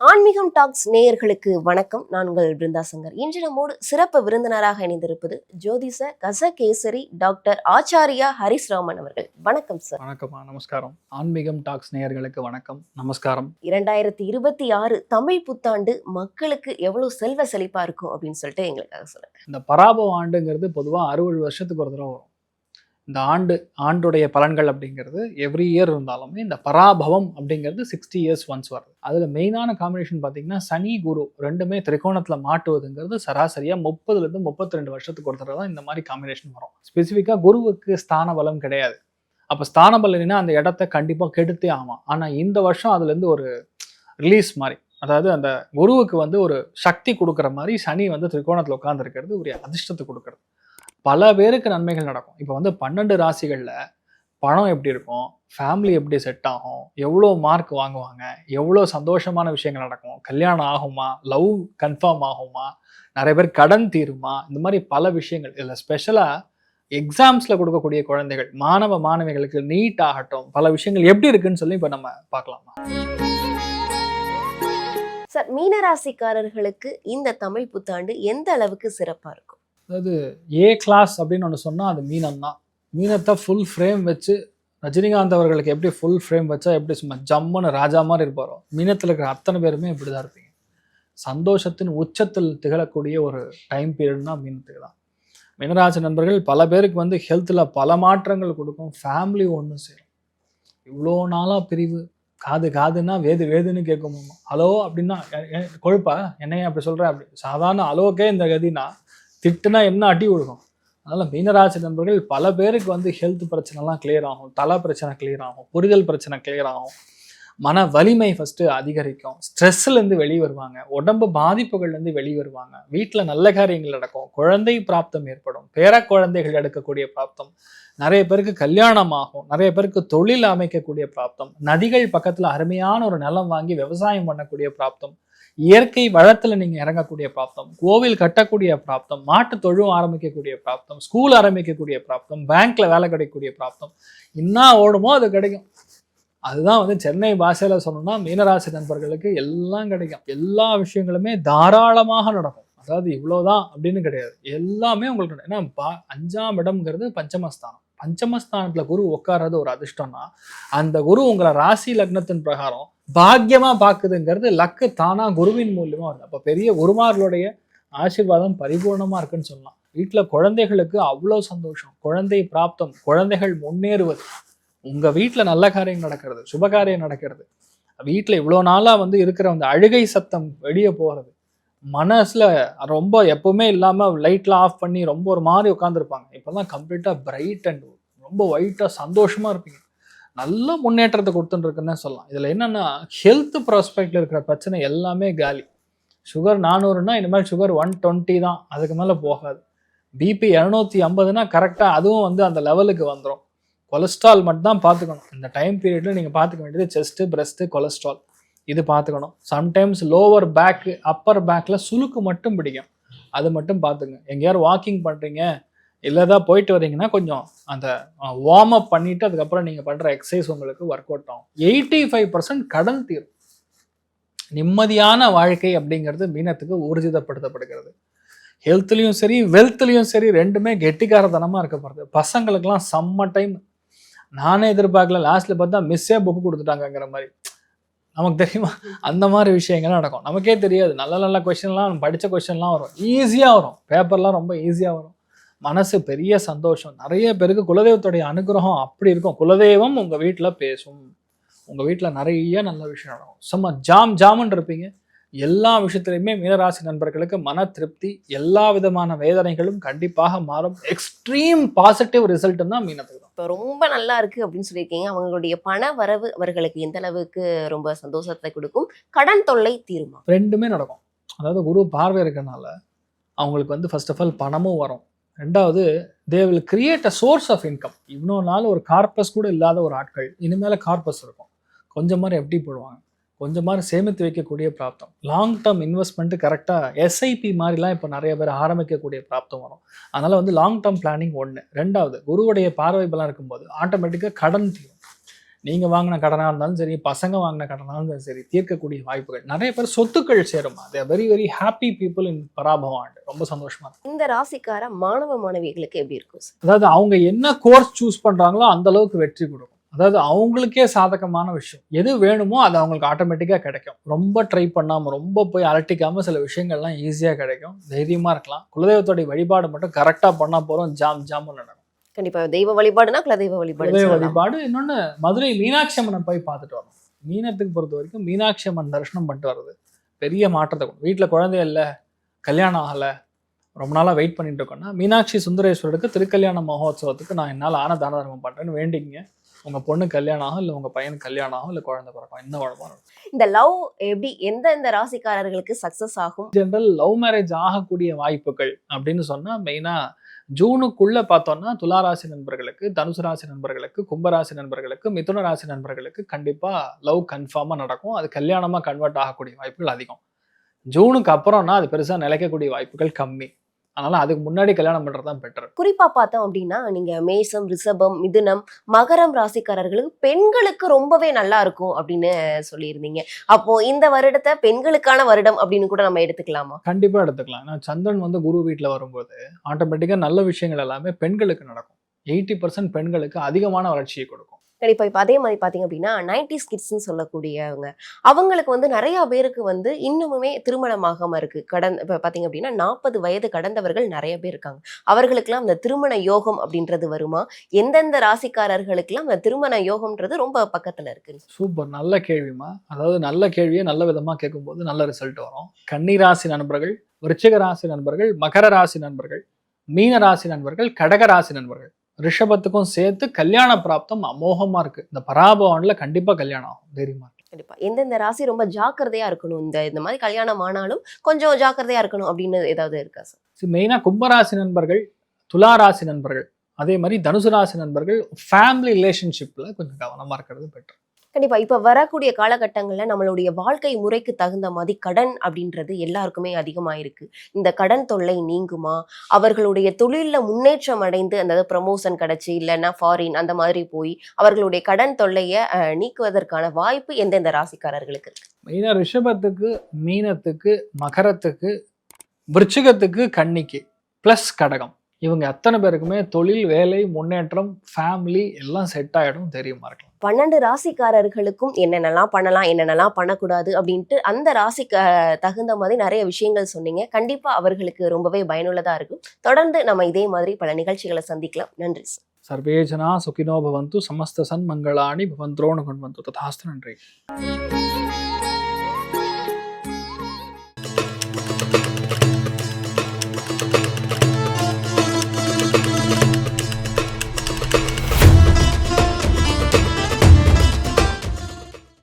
ஆன்மீகம் டாக்ஸ் நேயர்களுக்கு வணக்கம். நான் உங்கள் பிருந்தா சங்கர். இன்று நம்மோடு சிறப்பு விருந்தினராக இணைந்திருப்பது ஜோதிஷ கசகேசரி டாக்டர் ஆச்சாரியா ஹரிஸ் ராமன் அவர்கள். வணக்கம் சார். வணக்கம்மா, நமஸ்காரம். ஆன்மீகம் டாக்ஸ் நேயர்களுக்கு வணக்கம், நமஸ்காரம். 2026 தமிழ் புத்தாண்டு மக்களுக்கு எவ்வளவு செல்வ செழிப்பா இருக்கும் அப்படின்னு சொல்லிட்டு எங்களுக்காக சொல்லுங்க. இந்த பராபவ ஆண்டுங்கிறது பொதுவாக 60 வருஷத்துக்கு ஒரு தடவை வரும். இந்த ஆண்டுடைய பலன்கள் அப்படிங்கிறது எவ்ரி இயர் இருந்தாலுமே இந்த பராபவம் அப்படிங்கிறது 60 இயர்ஸ் ஒன்ஸ் வருது. அதில் மெயினான காம்பினேஷன் பார்த்தீங்கன்னா சனி குரு ரெண்டுமே திரிகோணத்தில் மாட்டுவதுங்கிறது சராசரியாக 30லேருந்து 32 வருஷத்துக்கு ஒரு தடவை தான் இந்த மாதிரி காம்பினேஷன் வரும். ஸ்பெசிஃபிக்காக குருவுக்கு ஸ்தான பலம் கிடையாது. அப்போ ஸ்தான பலம்னா அந்த இடத்த கண்டிப்பாக கெடுத்தே ஆகும். ஆனால் இந்த வருஷம் அதுலேருந்து ஒரு ரிலீஸ் மாதிரி, அதாவது அந்த குருவுக்கு ஒரு சக்தி கொடுக்குற மாதிரி சனி திரிகோணத்தில் உட்காந்துருக்கிறது ஒரு அதிர்ஷ்டத்தை கொடுக்குறது. பல பேருக்கு நன்மைகள் நடக்கும். இப்போ 12 ராசிகளில் பணம் எப்படி இருக்கும், ஃபேமிலி எப்படி செட் ஆகும், எவ்வளோ மார்க் வாங்குவாங்க, எவ்வளோ சந்தோஷமான விஷயங்கள் நடக்கும், கல்யாணம் ஆகுமா, லவ் கன்ஃபார்ம் ஆகுமா, நிறைய பேர் கடன் தீருமா, இந்த மாதிரி பல விஷயங்கள். இதில் ஸ்பெஷலாக எக்ஸாம்ஸில் கொடுக்கக்கூடிய குழந்தைகள், மாணவ மாணவிகளுக்கு நீட் ஆகட்டும், பல விஷயங்கள் எப்படி இருக்குன்னு சொல்லி இப்போ நம்ம பார்க்கலாமா சார்? மீனராசிக்காரர்களுக்கு இந்த தமிழ் புத்தாண்டு எந்த அளவுக்கு சிறப்பாக இருக்கும்? அதாவது ஏ கிளாஸ் அப்படின்னு ஒன்று சொன்னால் அது மீனம் தான். மீனத்தை ஃபுல் ஃப்ரேம் வச்சு ரஜினிகாந்த் அவர்களுக்கு எப்படி ஃபுல் ஃப்ரேம் வச்சா எப்படி சும்மா ஜம்முன்னு ராஜா மாதிரி இருப்பாரோ, மீனத்தில் இருக்கிற அத்தனை பேருமே இப்படி தான் இருப்பீங்க. சந்தோஷத்தின் உச்சத்தில் திகழக்கூடிய ஒரு டைம் பீரியட்னா மீனத்துக்கு தான். மீனராசி நண்பர்கள் பல பேருக்கு ஹெல்த்தில் பல மாற்றங்கள் கொடுக்கும். ஃபேமிலி ஒன்று சேரும். இவ்வளோ நாளாக பிரிவு, காதுன்னா வேதுன்னு கேட்கும். ஹலோ அப்படின்னா கொழுப்பா என்னைய அப்படி சொல்கிறேன் அப்படி சாதாரண ஹலோக்கே இந்த கதினா திட்டுனா என்ன அடி விழுகும். அதனால் மீனராசி நண்பர்கள் பல பேருக்கு ஹெல்த் பிரச்சனைலாம் கிளியர் ஆகும், தலை பிரச்சனை கிளியர் ஆகும், புரிதல் பிரச்சனை கிளியர் ஆகும், மன வலிமை ஃபஸ்ட்டு அதிகரிக்கும், ஸ்ட்ரெஸ்லேருந்து வெளியே வருவாங்க, உடம்பு பாதிப்புகள்லேருந்து வெளியே வருவாங்க, வீட்டில் நல்ல காரியங்கள் நடக்கும், குழந்தை பிராப்தம் ஏற்படும், பேர குழந்தைகள் எடுக்கக்கூடிய பிராப்தம், நிறைய பேருக்கு கல்யாணம் ஆகும், நிறைய பேருக்கு தொழில் அமைக்கக்கூடிய பிராப்தம், நதிகள் பக்கத்தில் அருமையான ஒரு நிலம் வாங்கி விவசாயம் பண்ணக்கூடிய பிராப்தம், இயற்கை வளத்தில் நீங்கள் இறங்கக்கூடிய பிராப்தம், கோவில் கட்டக்கூடிய பிராப்தம், மாட்டு தொழும் ஆரம்பிக்கக்கூடிய பிராப்தம், ஸ்கூல் ஆரம்பிக்கக்கூடிய பிராப்தம், பேங்க்ல வேலை கிடைக்கக்கூடிய பிராப்தம், என்ன ஓடுமோ அது கிடைக்கும். அதுதான் சென்னை பாஷையில் சொல்லணும்னா மீனராசி நண்பர்களுக்கு எல்லாம் கிடைக்கும். எல்லா விஷயங்களுமே தாராளமாக நடக்கும். அதாவது இவ்வளோதான் அப்படின்னு கிடையாது, எல்லாமே உங்களுக்கு. ஏன்னா 5ஆம் இடம்ங்கிறது பஞ்சமஸ்தானம். பஞ்சமஸ்தானத்தில் குரு உட்கார்றது ஒரு அதிர்ஷ்டம்னா, அந்த குரு உங்களை ராசி லக்னத்தின் பிரகாரம் பாக்கியமா பாக்குதுங்கிறது லக்கு தானா குருவின் மூலியமா வருது. அப்ப பெரிய குருமார்களுடைய ஆசீர்வாதம் பரிபூர்ணமா இருக்குன்னு சொல்லலாம். வீட்டுல குழந்தைகளுக்கு அவ்வளோ சந்தோஷம், குழந்தை பிராப்தம், குழந்தைகள் முன்னேறுவது, உங்க வீட்டுல நல்ல காரியம் நடக்கிறது, சுபகாரியம் நடக்கிறது, வீட்டுல இவ்வளோ நாளா இருக்கிற அந்த அழுகை சத்தம் வெளியே போறது, மனசுல ரொம்ப எப்பவுமே இல்லாம லைட்லாம் ஆஃப் பண்ணி ரொம்ப ஒரு மாதிரி உட்காந்துருப்பாங்க, இப்பதான் கம்ப்ளீட்டா பிரைட் அண்ட் ரொம்ப ஒயிட்டா சந்தோஷமா இருப்பீங்க. நல்ல முன்னேற்றத்தை கொடுத்துட்டு இருக்குன்னு சொல்லலாம். இதில் என்னென்னா ஹெல்த் ப்ராஸ்பெக்டில் இருக்கிற பிரச்சனை எல்லாமே காலி. சுகர் 400னா இனிமேல் சுகர் 120 தான், அதுக்கு மேலே போகாது. பிபி 250னா கரெக்டாக அதுவும் அந்த லெவலுக்கு வந்துடும். கொலஸ்ட்ரால் மட்டும் தான் பார்த்துக்கணும். இந்த டைம் பீரியடில் நீங்கள் பார்த்துக்க வேண்டியது செஸ்ட்டு, பிரஸ்ட்டு, கொலஸ்ட்ரால் இது பார்த்துக்கணும். சம்டைம்ஸ் லோவர் பேக்கு, அப்பர் பேக்கில் சுளுக்கு மட்டும் பிடிக்கும், அது மட்டும் பார்த்துங்க. எங்கேயாரும் வாக்கிங் பண்ணுறீங்க இல்லைதான் போயிட்டு வரீங்கன்னா கொஞ்சம் அந்த வார்ம் அப் பண்ணிட்டு அதுக்கப்புறம் நீங்கள் பண்ணுற எக்ஸசைஸ் உங்களுக்கு ஒர்க் அவுட் ஆகும். 85% கடன் தீரும். நிம்மதியான வாழ்க்கை அப்படிங்கிறது மீனத்துக்கு ஊர்ஜிதப்படுத்தப்படுகிறது. ஹெல்த்லையும் சரி வெல்த்லையும் சரி ரெண்டுமே கெட்டிக்காரத்தனமாக இருக்கப்படுது. பசங்களுக்கெல்லாம் செம்ம டைம். நானே எதிர்பார்க்கல, லாஸ்ட்டில் பார்த்தா மிஸ்ஸே புக்கு கொடுத்துட்டாங்கங்கிற மாதிரி நமக்கு தெரியுமா, அந்த மாதிரி விஷயங்கள்லாம் நடக்கும். நமக்கே தெரியாது, நல்ல நல்ல கொஸ்டின்லாம் படித்த கொஸ்டின்லாம் வரும், ஈஸியாக வரும், பேப்பர்லாம் ரொம்ப ஈஸியாக வரும், மனசு பெரிய சந்தோஷம். நிறைய பேருக்கு குலதெய்வத்துடைய அனுகிரகம் அப்படி இருக்கும். குலதெய்வம் உங்கள் வீட்டில் பேசும், உங்கள் வீட்டில் நிறைய நல்ல விஷயம் நடக்கும். சும்மா ஜாமுன்னு இருப்பீங்க. எல்லா விஷயத்துலையுமே மீனராசி நண்பர்களுக்கு மன திருப்தி, எல்லா விதமான வேதனைகளும் கண்டிப்பாக மாறும். எக்ஸ்ட்ரீம் பாசிட்டிவ் ரிசல்ட் தான் மீனத்துக்கு தான். இப்போ ரொம்ப நல்லா இருக்கு அப்படின்னு சொல்லியிருக்கீங்க. அவங்களுடைய பண வரவு அவர்களுக்கு எந்த அளவுக்கு ரொம்ப சந்தோஷத்தை கொடுக்கும்? கடன் தொல்லை தீருமா? ரெண்டுமே நடக்கும். அதாவது குரு பார்வை இருக்கிறதுனால அவங்களுக்கு ஃபர்ஸ்ட் ஆஃப் ஆல் பணமும் வரும். ரெண்டாவது, they will create a source of income. இவ்வளோ நாள் ஒரு கார்பஸ் கூட இல்லாத ஒரு ஆட்கள் இனிமேல் கார்பஸ் இருக்கும். கொஞ்சம் மாதிரி எப்படி போடுவாங்க, கொஞ்சம் மாதிரி சேமித்து வைக்கக்கூடிய பிராப்தம், லாங் டேர்ம் இன்வெஸ்ட்மெண்ட்டு கரெக்டாக எஸ்ஐபி மாதிரிலாம் இப்போ நிறைய பேர் ஆரம்பிக்கக்கூடிய பிராப்தம் வரும். அதனால் லாங் டேர்ம் பிளானிங் ஒன்று. ரெண்டாவது, குருவுடைய பார்வை பலம் இருக்கும்போது ஆட்டோமேட்டிக்காக கடன் தீரும். நீங்க வாங்கின கடனா இருந்தாலும் சரி, பசங்க வாங்கின கடனா இருந்தாலும் சரி, தீர்க்கக்கூடிய வாய்ப்புகள். நிறைய பேர் சொத்துக்கள் சேருமா. They are very very happy people in Parabhava ஆண்டு. ரொம்ப சந்தோஷமா இருக்கும். இந்த ராசிக்கார மாணவ மாணவிகளுக்கு எப்படி இருக்கும் சார்? அதாவது அவங்க என்ன கோர்ஸ் சூஸ் பண்றாங்களோ அந்த அளவுக்கு வெற்றி கொடுக்கும். அதாவது அவங்களுக்கே சாதகமான விஷயம். எது வேணுமோ அது அவங்களுக்கு ஆட்டோமேட்டிக்கா கிடைக்கும். ரொம்ப ட்ரை பண்ணாம, ரொம்ப போய் அலட்டிக்காம சில விஷயங்கள்லாம் ஈஸியா கிடைக்கும். தைரியமா இருக்கலாம். குலதெய்வத்தோட வழிபாடு மட்டும் கரெக்டா பண்ணா போறோம், ஜாம்னு நடக்கும். கண்டிப்பா தெய்வ வழிபாடுனா குலதெய்வ வழிபாடு குலதெய்வ சொல்லலாம். வழிபாடு. இன்னொன்னு மதுரை மீனாட்சி அம்மனை போய் பார்த்துட்டு வரணும். மீனத்துக்கு பொறுத்த வரைக்கும் மீனாட்சி அம்மன் தரிசனம் பண்ணிட்டு வர்றது பெரிய மாற்றத்தை கொடுக்கும். வீட்டில் குழந்தை இல்லை, கல்யாணம் ஆகலை, ரொம்ப நாளாக வெயிட் பண்ணிட்டு இருக்கோம்னா மீனாட்சி சுந்தரேஸ்வரருக்கு திருக்கல்யாண மகோத்சவத்துக்கு நான் என்னால் ஆன தான தர்மம் பண்ணுறேன்னு வேண்டிங்க. உங்கள் பொண்ணு கல்யாணம் ஆகும், இல்லை உங்கள் பையனுக்கு கல்யாணம் ஆகும், இல்லை குழந்தை பிறக்கும், என்ன வளமாக இருக்கும். இந்த லவ் எப்படி எந்த ராசிக்காரர்களுக்கு சக்சஸ் ஆகும்? ஜென்ரல் லவ் மேரேஜ் ஆகக்கூடிய வாய்ப்புகள் அப்படின்னு சொன்னால் மெயினாக ஜூனுக்குள்ள பார்த்தோம்னா துளாராசி நண்பர்களுக்கு, தனுசு ராசி நண்பர்களுக்கு, கும்பராசி நண்பர்களுக்கு, மிதுன ராசி நண்பர்களுக்கு கண்டிப்பா லவ் கன்ஃபார்மா நடக்கும். அது கல்யாணமா கன்வெர்ட் ஆகக்கூடிய வாய்ப்புகள் அதிகம். ஜூனுக்கு அப்புறம்னா அது பெருசா நிலைக்கக்கூடிய வாய்ப்புகள் கம்மி. அதனால அதுக்கு முன்னாடி கல்யாணம் பண்றதுதான் பெட்டர். குறிப்பா பார்த்தோம் அப்படின்னா நீங்க மேசம், ரிஷபம், மிதுனம், மகரம் ராசிக்காரர்களுக்கு பெண்களுக்கு ரொம்பவே நல்லா இருக்கும் அப்படின்னு சொல்லியிருந்தீங்க. அப்போ இந்த வருடத்தை பெண்களுக்கான வருடம் அப்படின்னு கூட நம்ம எடுத்துக்கலாமா? கண்டிப்பா எடுத்துக்கலாம். ஏன்னா சந்திரன் வந்து குரு வீட்டுல வரும்போது ஆட்டோமேட்டிக்கா நல்ல விஷயங்கள் எல்லாமே பெண்களுக்கு நடக்கும். 80% பெண்களுக்கு அதிகமான வளர்ச்சியை கொடுக்கும். கண்டிப்பா. இப்ப அதே மாதிரி பாத்தீங்க அப்படின்னா 90s கிட்ஸ்ன்னு சொல்லக்கூடியவங்க, அவங்களுக்கு வந்து நிறைய பேருக்கு வந்து இன்னுமுமே திருமணமாகாம இருக்கு. இப்ப பாத்தீங்க அப்படின்னா 40 வயது கடந்தவர்கள் நிறைய பேர் இருக்காங்க. அவர்களுக்கெல்லாம் இந்த திருமண யோகம் அப்படின்றது வருமா? எந்தெந்த ராசிக்காரர்களுக்கெல்லாம் அந்த திருமண யோகம்ன்றது ரொம்ப பக்கத்துல இருக்கு? சூப்பர், நல்ல கேள்விமா. அதாவது நல்ல கேள்வியை நல்ல விதமா கேட்கும்போது நல்ல ரிசல்ட் வரும். கன்னி ராசி நண்பர்கள், விருச்சிக ராசி நண்பர்கள், மகர ராசி நண்பர்கள், மீன ராசி நண்பர்கள், கடக ராசி நண்பர்கள், ரிஷபத்துக்கும் சேர்த்து கல்யாண பிராப்தம் அமோகமா இருக்கு. இந்த பராபவன்ல கண்டிப்பா கல்யாணம் ஆகும், தைரியமா இருக்கு. கண்டிப்பா. எந்தெந்த ராசி ரொம்ப ஜாக்கிரதையா இருக்கணும், இந்த மாதிரி கல்யாணம் ஆனாலும் கொஞ்சம் ஜாக்கிரதையா இருக்கணும் அப்படின்னு ஏதாவது இருக்கா சார்? மெயினா கும்பராசி நண்பர்கள், துலா ராசி நண்பர்கள், அதே மாதிரி தனுசு ராசி நண்பர்கள் ஃபேமிலி ரிலேஷன்ஷிப்ல கொஞ்சம் கவனமா இருக்கிறது பெட்டர். கண்டிப்பா. இப்ப வரக்கூடிய காலகட்டங்கள்ல நம்மளுடைய வாழ்க்கை முறைக்கு தகுந்த மாதிரி கடன் அப்படின்றது எல்லாருக்குமே அதிகமாயிருக்கு. இந்த கடன் தொல்லை நீங்குமா? அவர்களுடைய தொழில்ல முன்னேற்றம் அடைந்து அந்த ப்ரமோஷன் கிடைச்சு இல்லைன்னா ஃபாரின் அந்த மாதிரி போய் அவர்களுடைய கடன் தொல்லையை நீக்குவதற்கான வாய்ப்பு எந்தெந்த ராசிக்காரர்களுக்கு இருக்கு? மெயினா ரிஷபத்துக்கு, மீனத்துக்கு, மகரத்துக்கு, விருச்சிகத்துக்கு, கன்னிக்கு பிளஸ் கடகம், இவங்க அத்தனை பேருக்குமே தொழில், வேலை, முன்னேற்றம், ஃபேமிலி எல்லாம் செட் ஆகிடும், தெரியுமா இருக்கலாம். 12 ராசிக்காரர்களுக்கும் என்னென்னலாம் பண்ணலாம், என்னென்னலாம் பண்ணக்கூடாது அப்படின்ட்டு அந்த ராசிக்கு தகுந்த மாதிரி நிறைய விஷயங்கள் சொன்னீங்க. கண்டிப்பா அவர்களுக்கு ரொம்பவே பயனுள்ளதா இருக்கும். தொடர்ந்து நம்ம இதே மாதிரி பல நிகழ்ச்சிகளை சந்திக்கலாம். நன்றி சார். சர்வே ஜனா சுகினோ பவந்து, சமஸ்த சன்மங்களாணி பவந்தோணு கொண்டு ததாஸ்து. நன்றி.